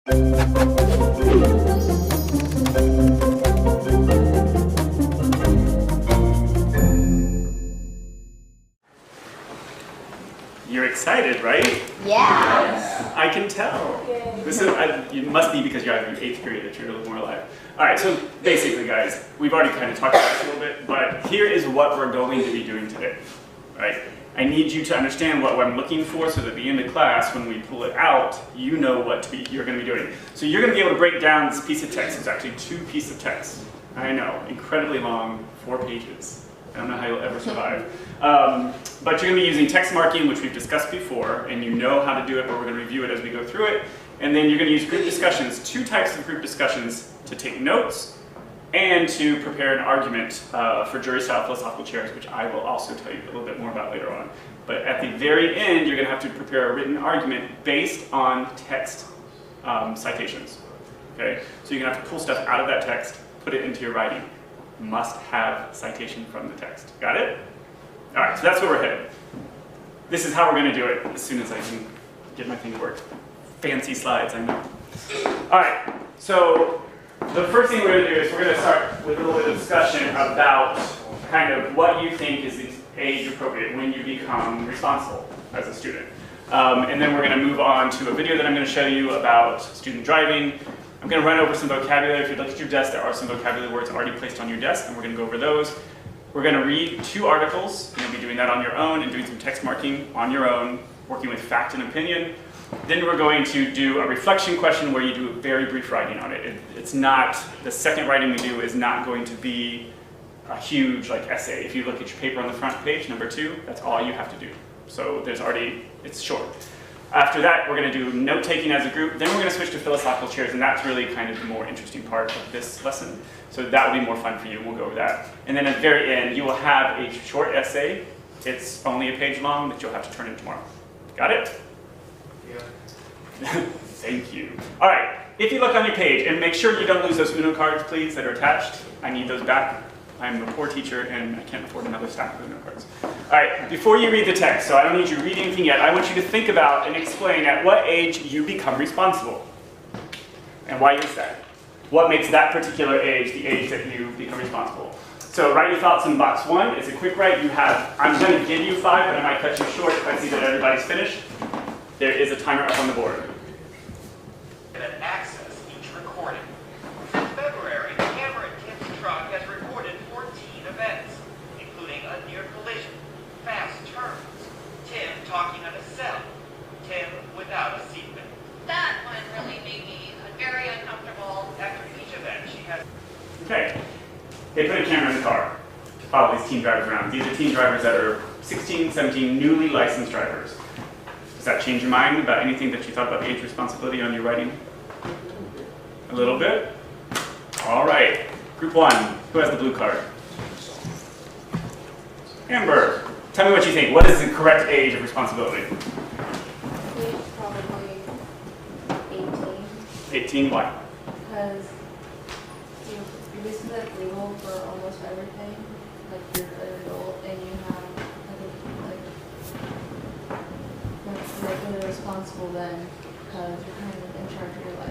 You're excited, right? Yeah. I can tell. This is, it must be because you're in 8th period that you're a little more alive. All right, so basically, guys, we've already kind of talked about this a little bit, but here is what we're going to be doing today, right? I need you to understand what I'm looking for so that at the end of class, when we pull it out, you know what you're going to be doing. So you're going to be able to break down this piece of text. It's actually 2 pieces of text. I know, incredibly long, 4 pages. I don't know how you'll ever survive. But you're going to be using text marking, which we've discussed before, and you know how to do it, but we're going to review it as we go through it. And then you're going to use group discussions, 2 types of group discussions, to take notes and to prepare an argument for jury-style philosophical chairs, which I will also tell you a little bit more about later on. But at the very end, you're going to have to prepare a written argument based on text citations. Okay? So you're going to have to pull stuff out of that text, put it into your writing. Must have citation from the text. Got it? All right, so that's where we're headed. This is how we're going to do it as soon as I can get my thing to work. Fancy slides, I know. All right, so the first thing we're going to do is we're going to start with a little bit of discussion about kind of what you think is age appropriate when you become responsible as a student. And then we're going to move on to a video that I'm going to show you about student driving. I'm going to run over some vocabulary. If you look at your desk, there are some vocabulary words already placed on your desk, and we're going to go over those. We're going to read 2 articles. You'll be doing that on your own and doing some text marking on your own, working with fact and opinion. Then we're going to do a reflection question where you do a very brief writing on it. It's not, the second writing we do is not going to be a huge essay. If you look at your paper on the front page, number 2, that's all you have to do. So there's already, it's short. After that, we're going to do note-taking as a group. Then we're going to switch to philosophical chairs, and that's really kind of the more interesting part of this lesson. So that will be more fun for you, and we'll go over that. And then at the very end, you will have a short essay. It's only a page long that you'll have to turn in tomorrow. Got it? Yeah. Thank you. All right, if you look on your page, and make sure you don't lose those Uno cards, please, that are attached. I need those back. I'm a poor teacher, and I can't afford another stack of Uno cards. All right, before you read the text, so I don't need you to read anything yet, I want you to think about and explain at what age you become responsible. And why is that? What makes that particular age the age that you become responsible? So write your thoughts in box 1. It's a quick write. You have, I'm going to give you 5, but I might cut you short if I see that everybody's finished. There is a timer up on the board. And access each recording. Since February, the camera in Tim's truck has recorded 14 events, including a near collision, fast turns, Tim talking on a cell, Tim without a seatbelt. That one really made me very uncomfortable. After each event, she has... Okay. They put a camera in the car to follow these teen drivers around. These are teen drivers that are 16, 17, newly licensed drivers. Does that change your mind about anything that you thought about age responsibility on your writing? A little bit? All right. Group 1, who has the blue card? Amber, tell me what you think. What is the correct age of responsibility? Probably 18. 18, why? Because you're basically legal for almost everything. Like you're an adult and you have you're really responsible then because you're kind of in charge of your life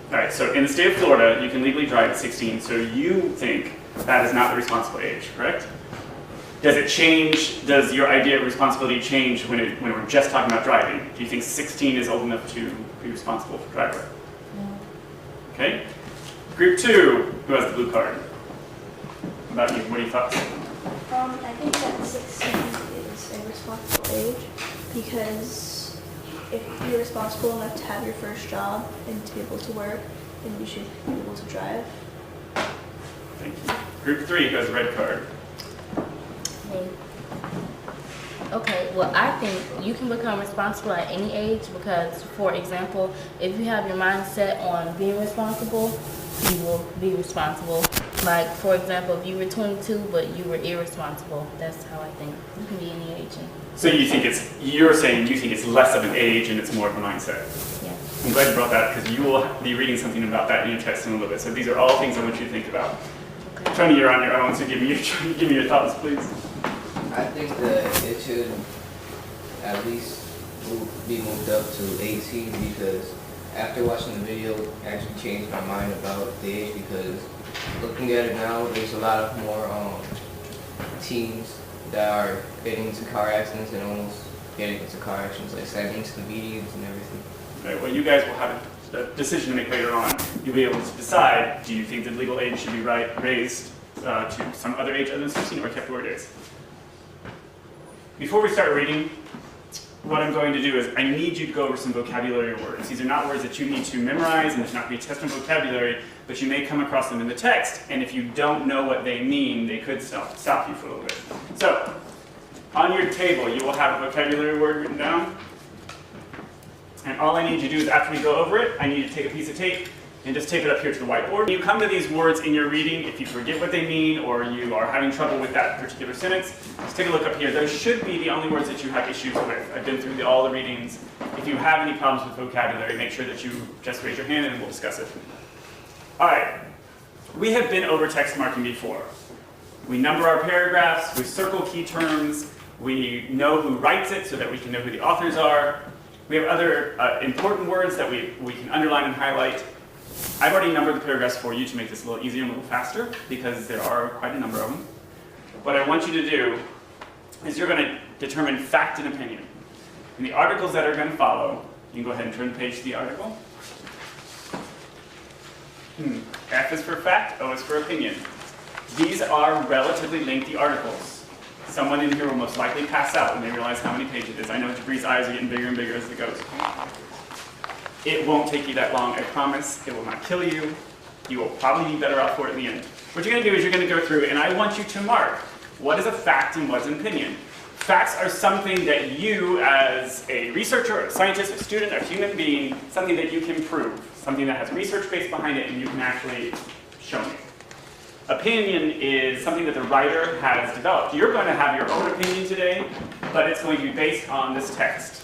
now. All right, so in the state of Florida, you can legally drive at 16, so you think that is not the responsible age, correct? Does it change, does your idea of responsibility change when we're just talking about driving? Do you think 16 is old enough to be responsible for driver? No. Okay. Group 2, who has the blue card? What about you? What are your thoughts? I think that 16 is a responsible age because if you're responsible enough to have your first job and to be able to work, then you should be able to drive. Thank you. Group 3, who has the red card? Okay, well, I think you can become responsible at any age because, for example, if you have your mind set on being responsible, you will be responsible. Like, for example, if you were 22 but you were irresponsible, that's how I think. You can be any age. So you think you're saying you think it's less of an age and it's more of a mindset. Yeah. I'm glad you brought that because you will be reading something about that in your text in a little bit. So these are all things I want you to think about. Okay. Tony, you're on your own, so give me your thoughts, please. I think that it should at least be moved up to 18 because after watching the video, it actually changed my mind about the age because looking at it now, there's a lot of more teens that are getting into car accidents and almost getting into car accidents, like sending to the meetings and everything. Right, well, you guys will have a decision to make later on. You'll be able to decide, do you think the legal age should be raised to some other age other than 16 or kept where it is? Before we start reading, what I'm going to do is I need you to go over some vocabulary words. These are not words that you need to memorize, and there's not going to be a test on vocabulary, but you may come across them in the text, and if you don't know what they mean, they could stop you for a little bit. So, on your table, you will have a vocabulary word written down, and all I need you to do is after we go over it, I need you to take a piece of tape and just tape it up here to the whiteboard. When you come to these words in your reading, if you forget what they mean or you are having trouble with that particular sentence, just take a look up here. Those should be the only words that you have issues with. I've been through all the readings. If you have any problems with vocabulary, make sure that you just raise your hand and we'll discuss it. All right, we have been over text marking before. We number our paragraphs, we circle key terms, we know who writes it so that we can know who the authors are. We have other important words that we can underline and highlight. I've already numbered the paragraphs for you to make this a little easier and a little faster because there are quite a number of them. What I want you to do is you're going to determine fact and opinion. In the articles that are going to follow, you can go ahead and turn the page to the article. F is for fact, O is for opinion. These are relatively lengthy articles. Someone in here will most likely pass out when they realize how many pages it is. I know Jabri's eyes are getting bigger and bigger as it goes. It won't take you that long, I promise. It will not kill you. You will probably be better off for it in the end. What you're going to do is you're going to go through, and I want you to mark what is a fact and what's an opinion. Facts are something that you, as a researcher, a scientist, a student, a human being, something that you can prove, something that has research base behind it and you can actually show me. Opinion is something that the writer has developed. You're going to have your own opinion today, but it's going to be based on this text.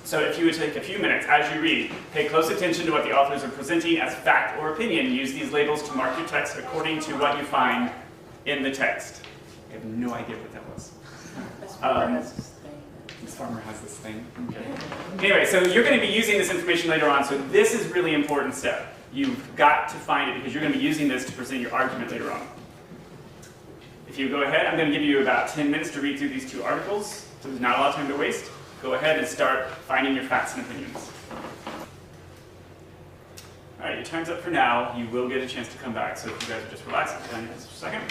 So if you would take a few minutes as you read, pay close attention to what the authors are presenting as fact or opinion. Use these labels to mark your text according to what you find in the text. I have no idea what that was. This farmer has this thing. Okay. Anyway, so you're going to be using this information later on, so this is really important step. You've got to find it because you're going to be using this to present your argument later on. If you go ahead, I'm going to give you about 10 minutes to read through these two articles, so there's not a lot of time to waste. Go ahead and start finding your facts and opinions. All right, your time's up for now. You will get a chance to come back, so if you guys are just relax, I'll tell you just a second.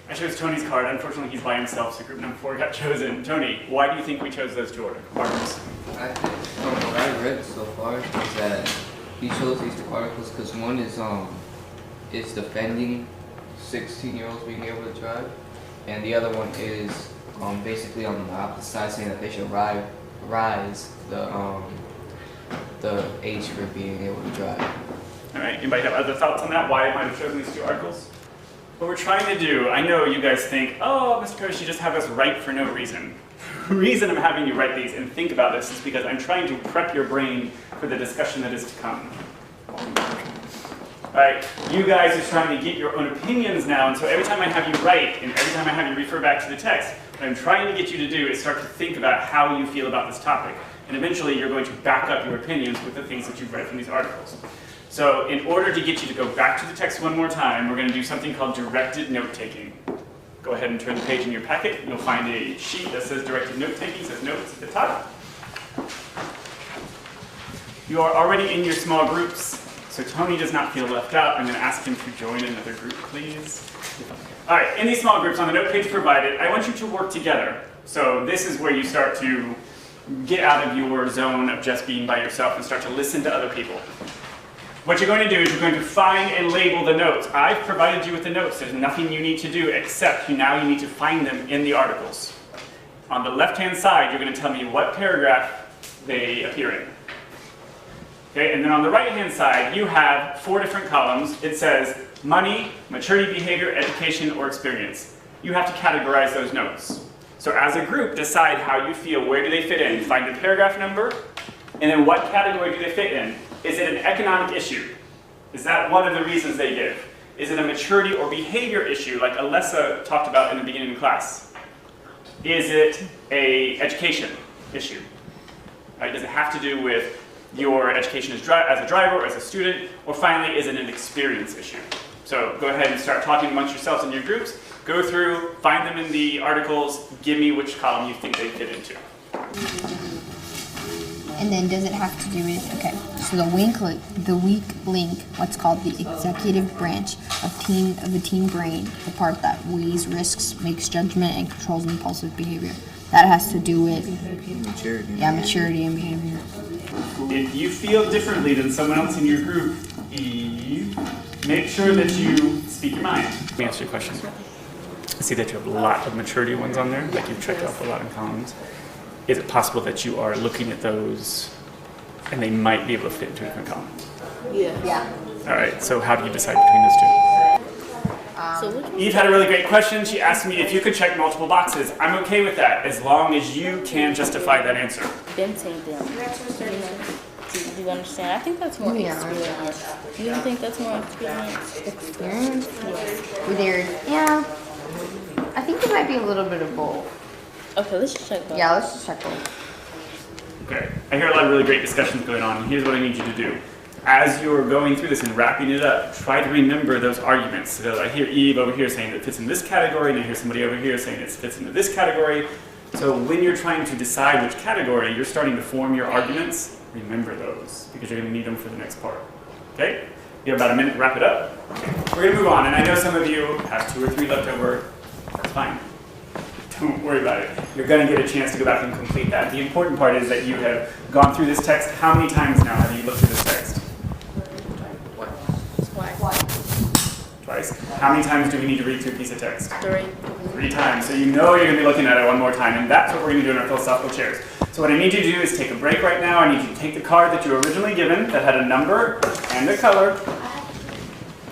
I chose Tony's card. Unfortunately, he's by himself, so group number 4 got chosen. Tony, why do you think we chose those two articles? I think from what I read so far is that he chose these two articles because one is defending 16-year-olds being able to drive, and the other one is basically on the opposite side, saying that they should rise the age for being able to drive. All right, anybody have other thoughts on that? Why I might have chosen these two articles? What we're trying to do, I know you guys think, oh, Mr. Curtis, you just have us write for no reason. The reason I'm having you write these and think about this is because I'm trying to prep your brain for the discussion that is to come. All right, you guys are trying to get your own opinions now, and so every time I have you write and every time I have you refer back to the text, what I'm trying to get you to do is start to think about how you feel about this topic. And eventually you're going to back up your opinions with the things that you've read from these articles. So in order to get you to go back to the text one more time, we're going to do something called directed note-taking. Go ahead and turn the page in your packet. You'll find a sheet that says directed note-taking, it says notes at the top. You are already in your small groups, so Tony does not feel left out. I'm going to ask him to join another group, please. All right, in these small groups on the note page provided, I want you to work together. So this is where you start to get out of your zone of just being by yourself and start to listen to other people. What you're going to do is you're going to find and label the notes. I've provided you with the notes. There's nothing you need to do except now you need to find them in the articles. On the left-hand side, you're going to tell me what paragraph they appear in. Okay, and then on the right-hand side, you have 4 different columns. It says money, maturity, behavior, education, or experience. You have to categorize those notes. So as a group, decide how you feel. Where do they fit in? Find the paragraph number, and then what category do they fit in? Is it an economic issue? Is that one of the reasons they give? Is it a maturity or behavior issue, like Alessa talked about in the beginning of class? Is it an education issue? Right? Does it have to do with your education as a driver or as a student, or finally, is it an experience issue? So go ahead and start talking amongst yourselves in your groups. Go through, find them in the articles, give me which column you think they fit into. And then does it have to do with, okay, so the weak link, what's called the executive branch of the teen brain, the part that weighs risks, makes judgment, and controls impulsive behavior. That has to do with Maturity. Yeah, maturity and behavior. If you feel differently than someone else in your group, Eve, make sure that you speak your mind. Let me answer your question. I see that you have a lot of maturity ones on there, like you've checked off a lot in columns. Is it possible that you are looking at those and they might be able to fit into a different column? Yeah. All right, so how do you decide between those two? So which one? Eve had a really great question. She asked me if you could check multiple boxes. I'm okay with that, as long as you can justify that answer. Venting them. Do you understand? I think that's more experience. You don't think that's more experience? Experience? Yes. Yeah. I think it might be a little bit of both. Okay, let's just check both. Yeah, let's just check both. Okay, I hear a lot of really great discussions going on, and here's what I need you to do. As you're going through this and wrapping it up, try to remember those arguments. So I hear Eve over here saying it fits in this category, and I hear somebody over here saying it fits into this category. So when you're trying to decide which category, you're starting to form your arguments. Remember those, because you're going to need them for the next part. Okay? You have about a minute to wrap it up. Okay. We're going to move on, and I know some of you have 2 or 3 left over. That's fine. Don't worry about it. You're going to get a chance to go back and complete that. The important part is that you have gone through this text. How many times now have you looked through this text? Twice. How many times do we need to read through a piece of text? 3. 3 times. So you know you're going to be looking at it one more time, and that's what we're going to do in our philosophical chairs. So what I need you to do is take a break right now. I need you to take the card that you were originally given that had a number and a color.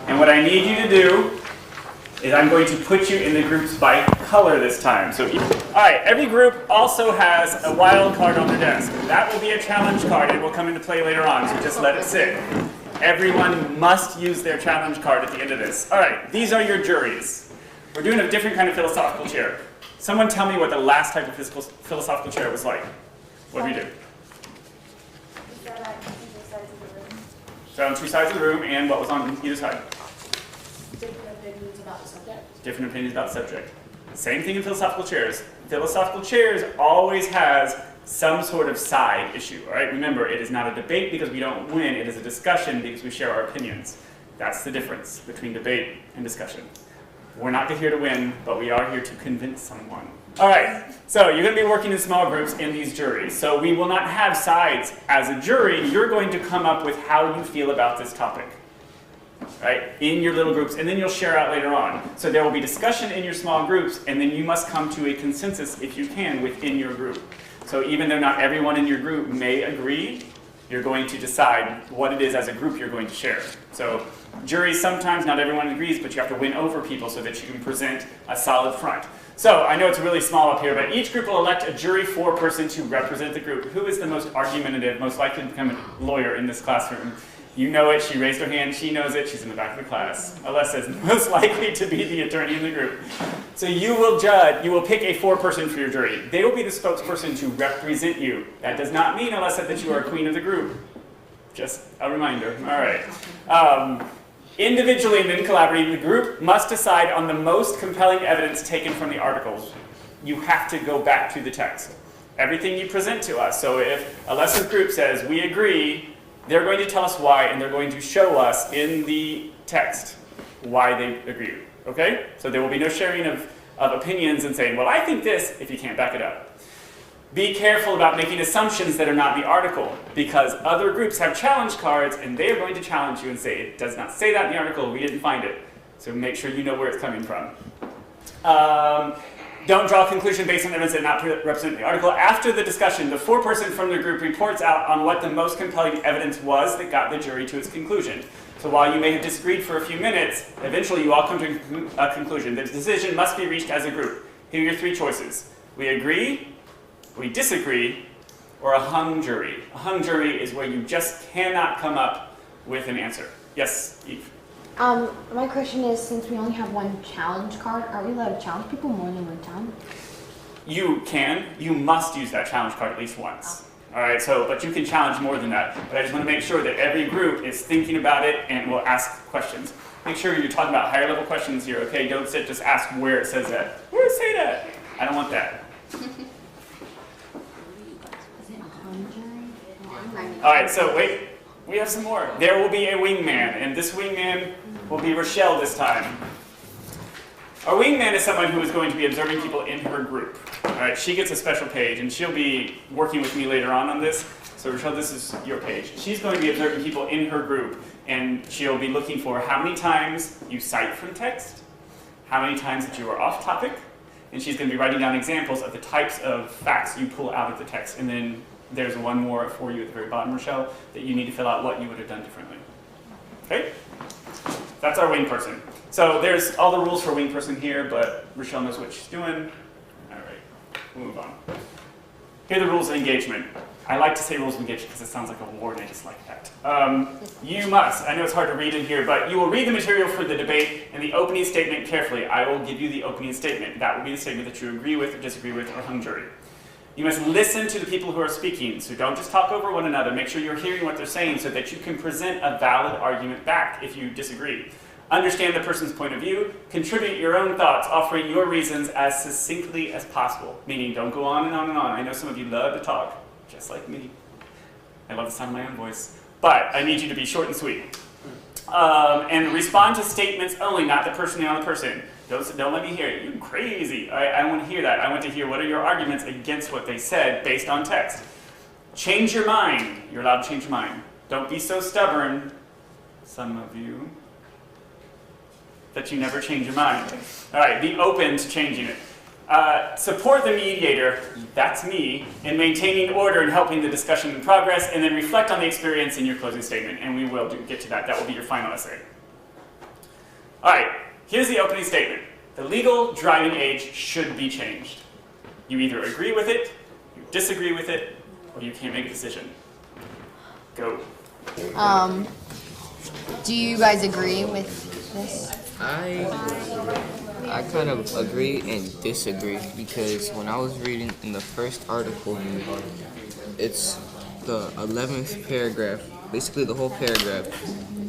And what I need you to do is I'm going to put you in the groups by color this time. So, all right, every group also has a wild card on their desk. That will be a challenge card. It will come into play later on, so just let it sit. Everyone must use their challenge card at the end of this. All right, these are your juries. We're doing a different kind of philosophical chair. Someone tell me what the last type of philosophical chair was like. What do you do? So on 2 sides of the room, and what was on either side? Different opinions about the subject. Different opinions about the subject. Same thing in philosophical chairs. Philosophical chairs always has some sort of side issue, all right? Remember, it is not a debate because we don't win. It is a discussion because we share our opinions. That's the difference between debate and discussion. We're not here to win, but we are here to convince someone. All right, so you're going to be working in small groups in these juries. So we will not have sides. As a jury, you're going to come up with how you feel about this topic, right, in your little groups, and then you'll share out later on. So there will be discussion in your small groups, and then you must come to a consensus, if you can, within your group. So even though not everyone in your group may agree, you're going to decide what it is as a group you're going to share. So juries, sometimes not everyone agrees, but you have to win over people so that you can present a solid front. So I know it's really small up here, but each group will elect a jury foreperson to represent the group. Who is the most argumentative, most likely to become a lawyer in this classroom? You know it, she raised her hand, she knows it, she's in the back of the class. Alessa is most likely to be the attorney in the group. So you will judge, you will pick a foreperson for your jury. They will be the spokesperson to represent you. That does not mean, Alessa, that you are queen of the group. Just a reminder, all right. Individually and then collaborating, the group must decide on the most compelling evidence taken from the articles. You have to go back to the text. Everything you present to us. So if Alessa's group says, we agree, they're going to tell us why, and they're going to show us in the text why they agree. Okay? So there will be no sharing of opinions and saying, well, I think this, if you can't back it up. Be careful about making assumptions that are not in the article, because other groups have challenge cards, and they are going to challenge you and say, it does not say that in the article, we didn't find it. So make sure you know where it's coming from. Don't draw a conclusion based on evidence that not represent the article. After the discussion, the foreperson from the group reports out on what the most compelling evidence was that got the jury to its conclusion. So while you may have disagreed for a few minutes, eventually you all come to a conclusion. The decision must be reached as a group. Here are your 3 choices. We agree, we disagree, or a hung jury. A hung jury is where you just cannot come up with an answer. Yes, Eve? My question is, since we only have 1 challenge card, are we allowed to challenge people more than 1 time? You can. You must use that challenge card at least once. All right, so, but you can challenge more than that. But I just want to make sure that every group is thinking about it and will ask questions. Make sure you're talking about higher level questions here, okay? Don't just ask where it says that. Where does it say that? I don't want that. All right, so wait, we have some more. There will be a wingman, and this wingman will be Rochelle this time. Our wingman is someone who is going to be observing people in her group. All right, she gets a special page, and she'll be working with me later on this. So Rochelle, this is your page. She's going to be observing people in her group, and she'll be looking for how many times you cite from text, how many times that you are off topic, and she's going to be writing down examples of the types of facts you pull out of the text. And then there's one more for you at the very bottom, Rochelle, that you need to fill out what you would have done differently. Okay? That's our wing person. So there's all the rules for wing person here, but Rochelle knows what she's doing. All right, we'll move on. Here are the rules of engagement. I like to say rules of engagement because it sounds like a war and I just like that. You must, I know it's hard to read in here, but you will read the material for the debate and the opening statement carefully. I will give you the opening statement. That will be the statement that you agree with or disagree with or hung jury. You must listen to the people who are speaking, so don't just talk over one another. Make sure you're hearing what they're saying so that you can present a valid argument back if you disagree. Understand the person's point of view, contribute your own thoughts, offering your reasons as succinctly as possible, meaning don't go on and on and on. I know some of you love to talk, just like me. I love the sound of my own voice, but I need you to be short and sweet. And respond to statements only, not the person on the person. Don't let me hear it. You're crazy. I want to hear that. I want to hear what are your arguments against what they said based on text. Change your mind. You're allowed to change your mind. Don't be so stubborn, some of you, that you never change your mind. All right, be open to changing it. Support the mediator, that's me, in maintaining order and helping the discussion in progress, and then reflect on the experience in your closing statement, and we will get to that. That will be your final essay. All right, here's the opening statement. The legal driving age should be changed. You either agree with it, you disagree with it, or you can't make a decision. Go. Do you guys agree with this? I kind of agree and disagree because when I was reading in the first article, it's the 11th paragraph, basically the whole paragraph.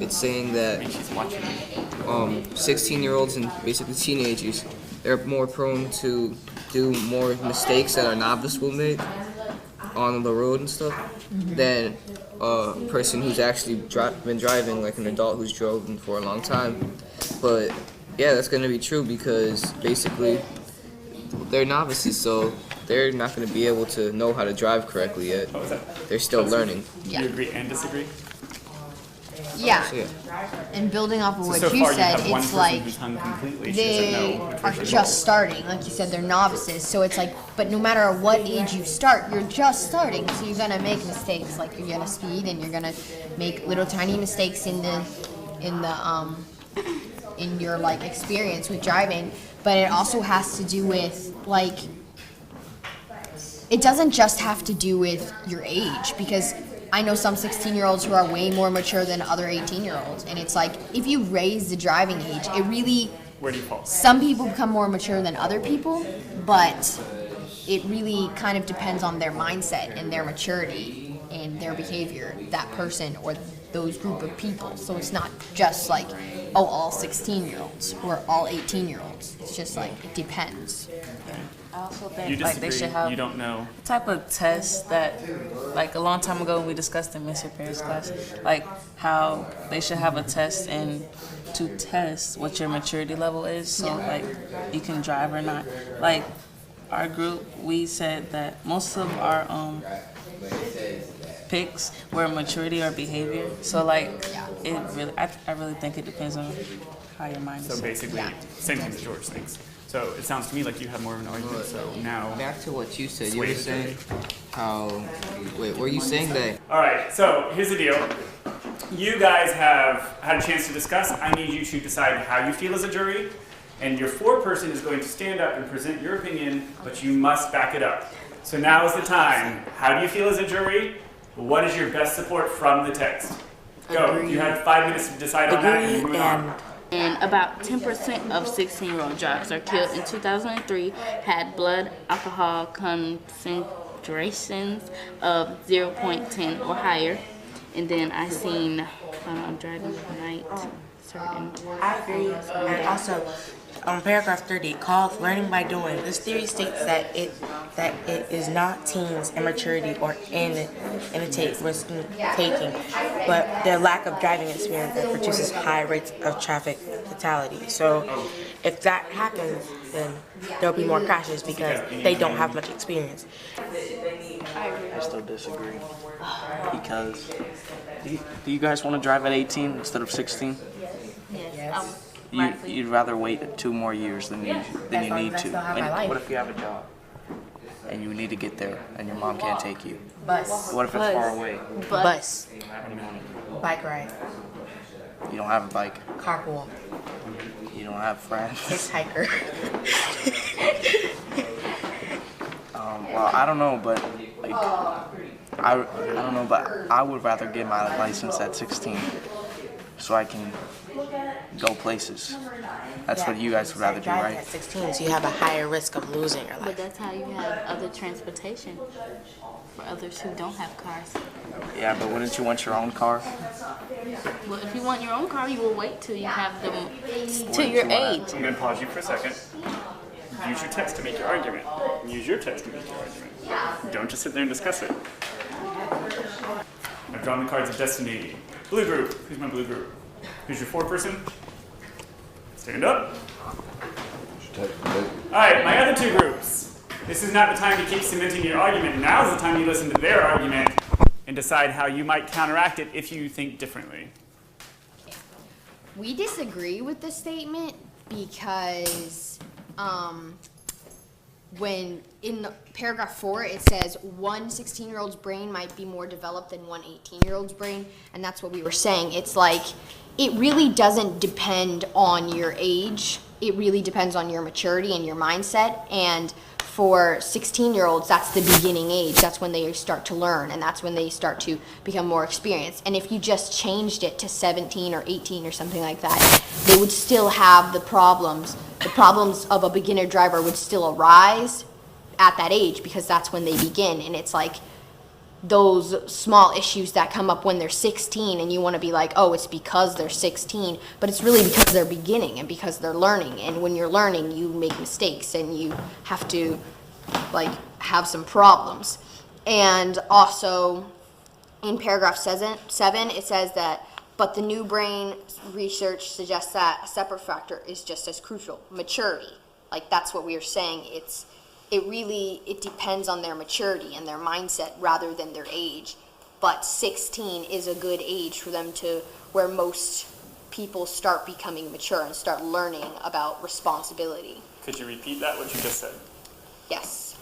It's saying that 16-year-olds and basically teenagers, they're more prone to do more mistakes that a novice will make on the road and stuff than a person who's actually been driving, like an adult who's driven for a long time. But yeah, that's going to be true because basically they're novices, so they're not going to be able to know how to drive correctly yet. What was that? They're still learning. Do you agree and disagree? Yeah. So, yeah. And building off of what So you far said, have one it's person like who's hung completely. She they doesn't know which way are to roll. just starting. Like you said, they're novices. So it's like, but no matter what age you start, you're just starting. So you're gonna make mistakes. Like you're gonna speed and you're gonna make little tiny mistakes in your like experience with driving. But it also has to do with like, it doesn't just have to do with your age because I know some 16-year-olds who are way more mature than other 18-year-olds. And it's like, if you raise the driving age, it really, Where do you fall? some people become more mature than other people, but it really kind of depends on their mindset and their maturity and their behavior, that person or those group of people. So it's not just like, oh, all 16-year-olds or all 18-year-olds. It's just like, it depends. I also You think like disagree, they should have you don't know. a type of test that, like a long time ago we discussed in Mr. Perry's class, like how they should have a test and to test what your maturity level is, so like you can drive or not. Like our group, we said that most of our picks were maturity or behavior. So like it really, I really think it depends on how your mind is. So basically, same thing that George thinks. So it sounds to me like you have more of an argument, so now... back to what you said, you were saying how, wait, were you saying that? All right, so here's the deal. You guys have had a chance to discuss. I need you to decide how you feel as a jury, and your foreperson is going to stand up and present your opinion, but you must back it up. So now is the time. How do you feel as a jury? What is your best support from the text? Go. Agree. You have 5 minutes to decide on that, and you're moving on. And about 10% of 16-year-old drivers are killed in 2003 had blood alcohol fluctuations of 0.10 or higher. And then I seen, I'm driving at night, certain. I agree. And also, on paragraph 30, called learning by doing. This theory states that it is not teens' immaturity or imitate risk taking, but their lack of driving experience that produces high rates of traffic fatality. So, if that happens, then there'll be more crashes because they don't have much experience. I still disagree because do you guys want to drive at 18 instead of 16? Yes. You'd rather wait 2 more years than you need to. life. What if you have a job and you need to get there and your mom can't take you? Bus. What if it's far away? Bus. You don't have any money. Bike ride. You don't have a bike. Carpool. You don't have friends. Hitchhiker. Well, I don't know, but like I don't know, but I would rather get my license at 16 so I can go places. That's what you guys would rather do, Driving right? at 16, so you have a higher risk of losing your But life. that's how you have other transportation for others who don't have cars. Yeah, but wouldn't you want your own car? Well, if you want your own car, you will wait till you have them to your age. I'm going to pause you for a second. Use your text to make your argument. Use your text to make your argument. Don't just sit there and discuss it. I've drawn the cards of destiny. Blue group. Who's my blue group? Who's your 4-person? Stand up. Alright, my other 2 groups. This is not the time to keep cementing your argument. Now's the time you listen to their argument and decide how you might counteract it if you think differently. We disagree with this statement because when in the paragraph 4 it says one 16-year-old's brain might be more developed than one 18-year-old's brain, and that's what we were saying. It's like it really doesn't depend on your age. It really depends on your maturity and your mindset. And for 16-year-olds, that's the beginning age. That's when they start to learn, and that's when they start to become more experienced. And if you just changed it to 17 or 18 or something like that, they would still have the problems. The problems of a beginner driver would still arise at that age because that's when they begin. And it's like those small issues that come up when they're 16 and you want to be like, oh, it's because they're 16, but it's really because they're beginning and because they're learning. And when you're learning, you make mistakes and you have to like have some problems. And also in paragraph 7 it says that, but the new brain research suggests that a separate factor is just as crucial, maturity. Like that's what we were saying. It depends on their maturity and their mindset rather than their age. But 16 is a good age for them to where most people start becoming mature and start learning about responsibility. Could you repeat that, what you just said? Yes.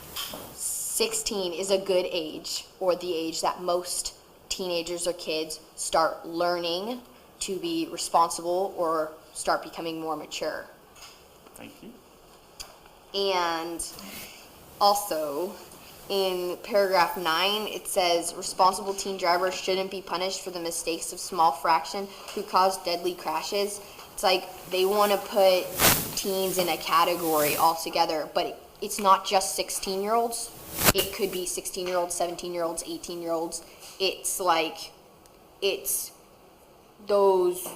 16 is a good age, or the age that most teenagers or kids start learning to be responsible or start becoming more mature. Thank you. And also, in paragraph 9, it says responsible teen drivers shouldn't be punished for the mistakes of small fraction who cause deadly crashes. It's like they want to put teens in a category altogether, but it's not just 16-year-olds. It could be 16-year-olds, 17-year-olds, 18-year-olds. It's like, it's those,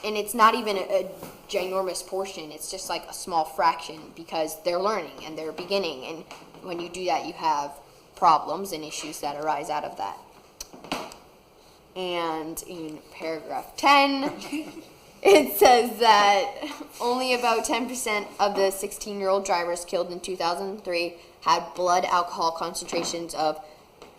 and it's not even a ginormous portion. It's just like a small fraction because they're learning and they're beginning. And when you do that, you have problems and issues that arise out of that. And in paragraph 10, it says that only about 10% of the 16-year-old drivers killed in 2003 had blood alcohol concentrations of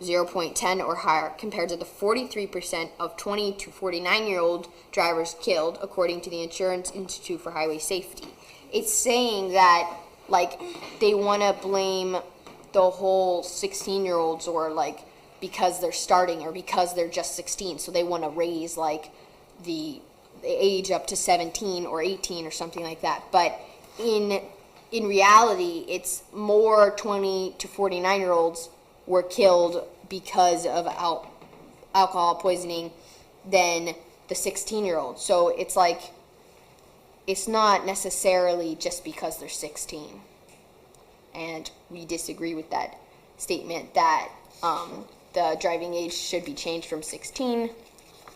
0.10 or higher, compared to the 43% of 20 to 49-year-old drivers killed, according to the Insurance Institute for Highway Safety. It's saying that, like, they want to blame the whole 16-year-olds or, like, because they're starting or because they're just 16. So they want to raise, like, the age up to 17 or 18 or something like that. But in reality, it's more 20 to 49-year-olds were killed because of alcohol poisoning than the 16-year-olds. So it's like, it's not necessarily just because they're 16. And we disagree with that statement that the driving age should be changed from 16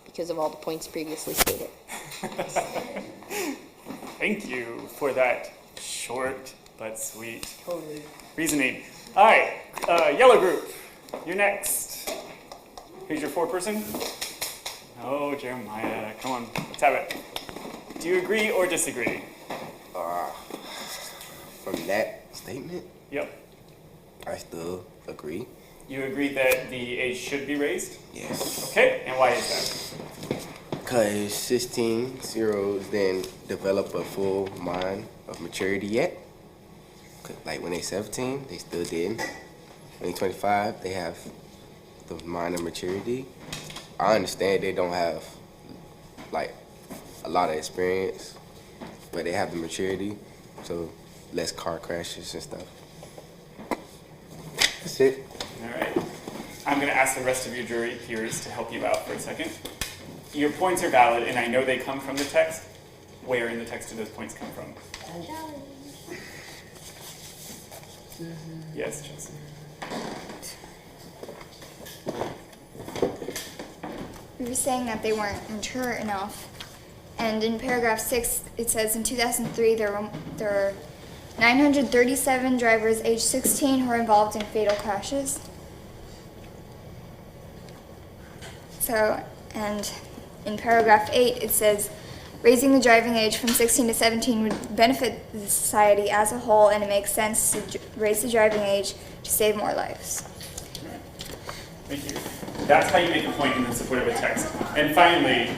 because of all the points previously stated. Thank you for that short but sweet reasoning. All right, yellow group, you're next. Who's your foreperson? Oh, Jeremiah, come on, let's have it. Do you agree or disagree? From that statement, Yep. I still agree. You agree that the age should be raised? Yes. Okay, and why is that? Because 16-year-olds didn't develop a full mind of maturity yet. 'Cause, like when they're 17, they still didn't. When they're 25, they have the mind of maturity. I understand they don't have like a lot of experience, but they have the maturity, so less car crashes and stuff. That's it. All right. I'm going to ask the rest of your jury peers to help you out for a second. Your points are valid, and I know they come from the text. Where in the text do those points come from? Yes, Chelsea. We were saying that they weren't mature enough. And in paragraph 6, it says in 2003 there were 937 drivers aged 16 who were involved in fatal crashes. So, and in paragraph 8 it says raising the driving age from 16 to 17 would benefit the society as a whole, and it makes sense to raise the driving age to save more lives. Thank you. That's how you make a point in support of a text. And finally,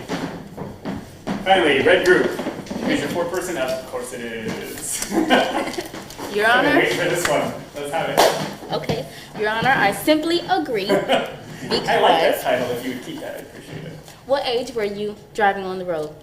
red group. Is your foreperson? Of course it is. Your Honor. Wait for this one. Let's have it. Okay, Your Honor, I simply agree because. I like that title. If you would keep that, I'd appreciate it. What age were you driving on the road?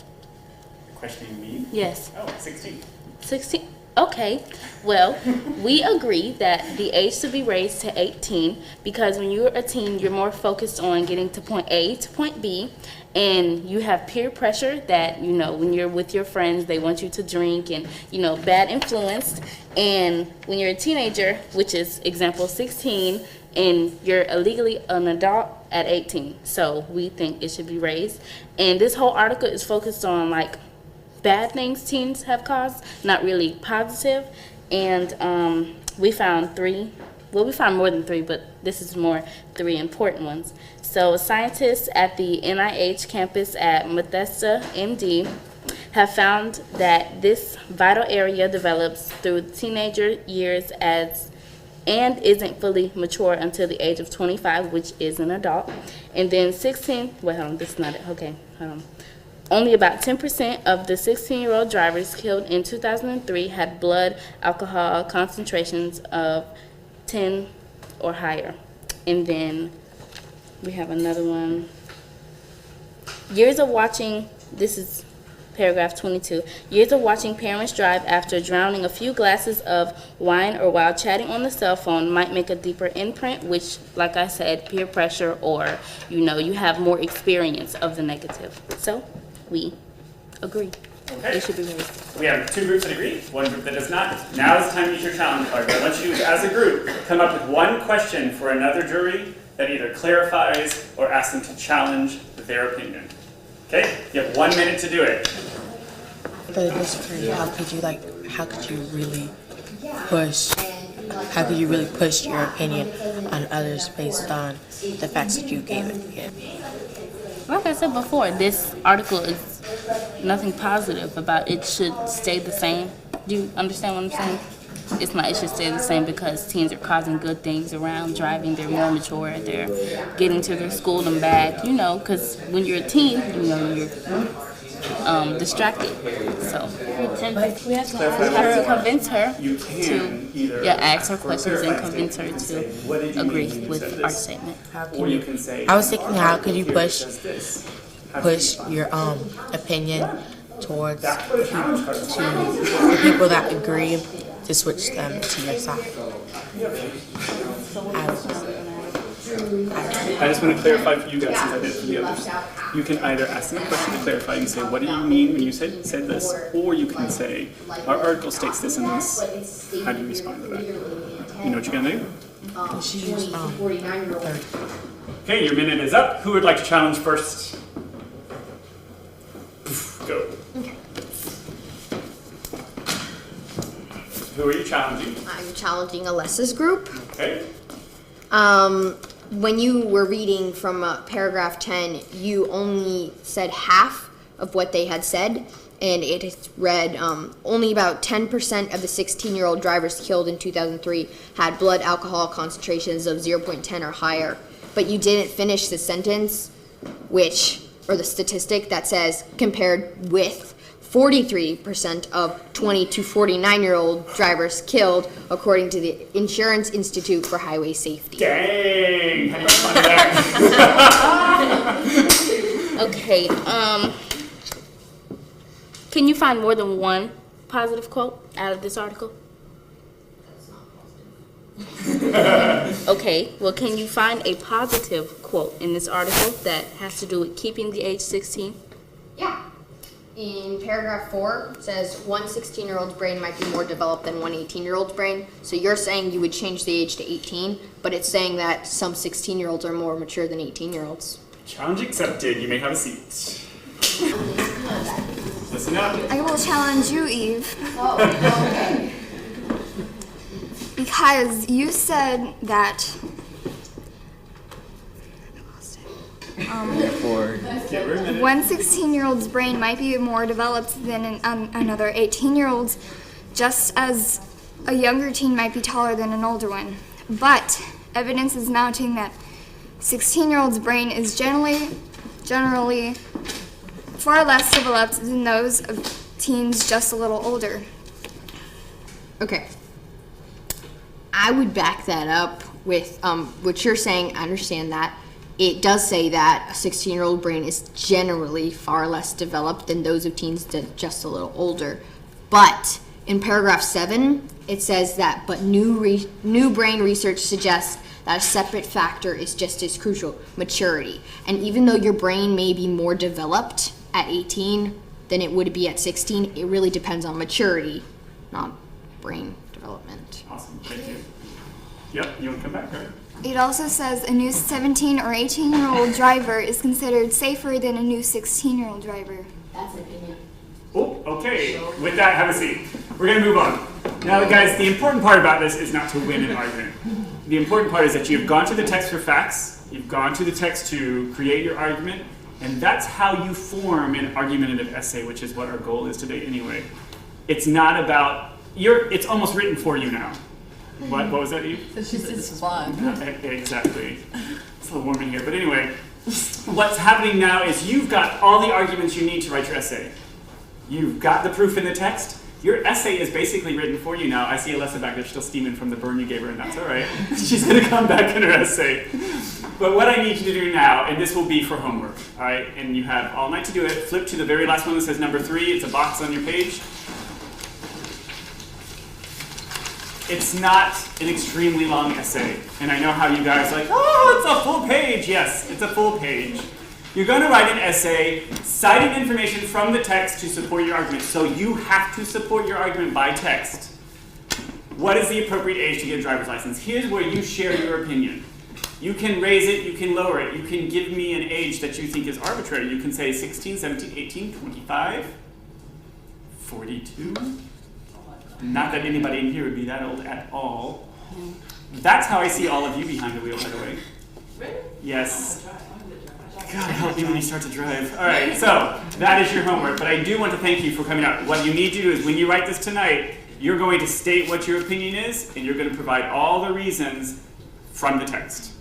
Questioning me? Yes. Oh, 16. 16. Okay. Well, we agree that the age should be raised to 18 because when you're a teen, you're more focused on getting to point A to point B, and you have peer pressure that, you know, when you're with your friends, they want you to drink and, you know, bad influence. And when you're a teenager, which is example 16, and you're illegally an adult at 18. So we think it should be raised. And this whole article is focused on like bad things teens have caused, not really positive. And we found we found more than 3, but this is more 3 important ones. So scientists at the NIH campus at Bethesda, MD, have found that this vital area develops through teenager years and isn't fully mature until the age of 25, which is an adult. And then 16, wait, hold on, this is not it, okay, hold on. Only about 10% of the 16-year-old drivers killed in 2003 had blood alcohol concentrations of 10 or higher. And then we have another one. Years of watching, this is paragraph 22. Years of watching parents drive after drowning a few glasses of wine or while chatting on the cell phone might make a deeper imprint, which, like I said, peer pressure or, you know, you have more experience of the negative. So, we agree. Okay. It should be raised. We have 2 groups that agree, 1 group that does not. Now is the time to use your challenge card. What I want you to do is, as a group, come up with 1 question for another jury that either clarifies or asks them to challenge their opinion. Okay? You have 1 minute to do it. For the history, how could you really push your opinion on others based on the facts that you gave it? Like I said before, this article is nothing positive about it should stay the same. Do you understand what I'm saying? It's not it should stay the same because teens are causing good things around driving. They're more mature. They're getting to their school and back, you know, because when you're a teen, you know, you're distracted. So we have to convince her to ask her questions and convince her to agree with our statement. I was thinking, how could you push your opinion towards the people that agree to switch them to your side? I just want to clarify for you guys, as I did for the others. You can either ask them a question to clarify and say, what do you mean when you said this? Or you can say, our article states this and this. How do you respond to that? You know what you're going to do? She used 49-year-old. Okay, your minute is up. Who would like to challenge first? Go. Okay. Who are you challenging? I'm challenging Alessa's group. Okay. When you were reading from paragraph 10, you only said half of what they had said, and it read only about 10% of the 16-year-old drivers killed in 2003 had blood alcohol concentrations of 0.10 or higher. But you didn't finish the sentence, or the statistic that says compared with 43% of 20 to 49-year-old drivers killed, according to the Insurance Institute for Highway Safety. Dang! How do you find that? Okay, can you find more than one positive quote out of this article? Okay, well, can you find a positive quote in this article that has to do with keeping the age 16? Yeah. In paragraph 4, it says one 16-year-old's brain might be more developed than one 18-year-old's brain. So you're saying you would change the age to 18, but it's saying that some 16-year-olds are more mature than 18-year-olds. Challenge accepted. You may have a seat. Listen up. I will challenge you, Eve. Oh, okay. Because you said that Therefore, one 16-year-old's brain might be more developed than another 18-year-old's, just as a younger teen might be taller than an older one. But evidence is mounting that 16-year-old's brain is generally far less developed than those of teens just a little older. Okay. I would back that up with what you're saying. I understand that. It does say that a 16-year-old brain is generally far less developed than those of teens that are just a little older. But in paragraph 7, it says that, but new brain research suggests that a separate factor is just as crucial, maturity. And even though your brain may be more developed at 18 than it would be at 16, it really depends on maturity, not brain development. Awesome. Thank you. Yep. You want to come back, right? It also says a new 17 or 18-year-old driver is considered safer than a new 16-year-old driver. That's an opinion. Oh, okay. With that, have a seat. We're going to move on. Now, guys, the important part about this is not to win an argument. The important part is that you've gone to the text for facts, you've gone to the text to create your argument, and that's how you form an argumentative essay, which is what our goal is today anyway. It's not about, it's almost written for you now. What was that, Eve? This is fun. Exactly. It's a little warm in here. But anyway, what's happening now is you've got all the arguments you need to write your essay. You've got the proof in the text. Your essay is basically written for you now. I see Alessa back there still steaming from the burn you gave her, and that's all right. She's going to come back in her essay. But what I need you to do now, and this will be for homework, all right? And you have all night to do it. Flip to the very last one that says number 3. It's a box on your page. It's not an extremely long essay. And I know how you guys are like, oh, it's a full page. Yes, it's a full page. You're going to write an essay citing information from the text to support your argument. So you have to support your argument by text. What is the appropriate age to get a driver's license? Here's where you share your opinion. You can raise it, you can lower it. You can give me an age that you think is arbitrary. You can say 16, 17, 18, 25, 42. Not that anybody in here would be that old at all. That's how I see all of you behind the wheel, by the way. Really? Yes. God help me when you start to drive. All right, so that is your homework, but I do want to thank you for coming out. What you need to do is when you write this tonight, you're going to state what your opinion is, and you're going to provide all the reasons from the text.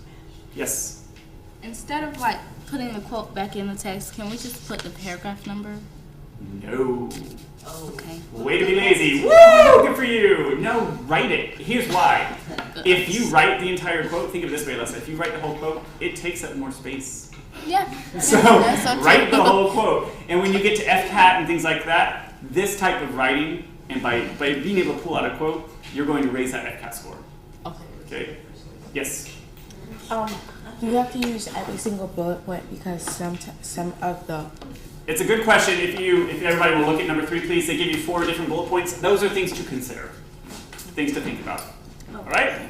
Yes? Instead of like putting the quote back in the text, can we just put the paragraph number? No. Okay. Way to be lazy. Woo! Good for you. No, write it. Here's why. If you write the entire quote, think of it this way, Lessa. If you write the whole quote, it takes up more space. Yeah. So write the whole quote. And when you get to FCAT and things like that, this type of writing, and by being able to pull out a quote, you're going to raise that FCAT score. Okay? Yes? You have to use every single bullet point because some of the... It's a good question. If everybody will look at number 3, please. They give you 4 different bullet points. Those are things to consider. Things to think about. All right?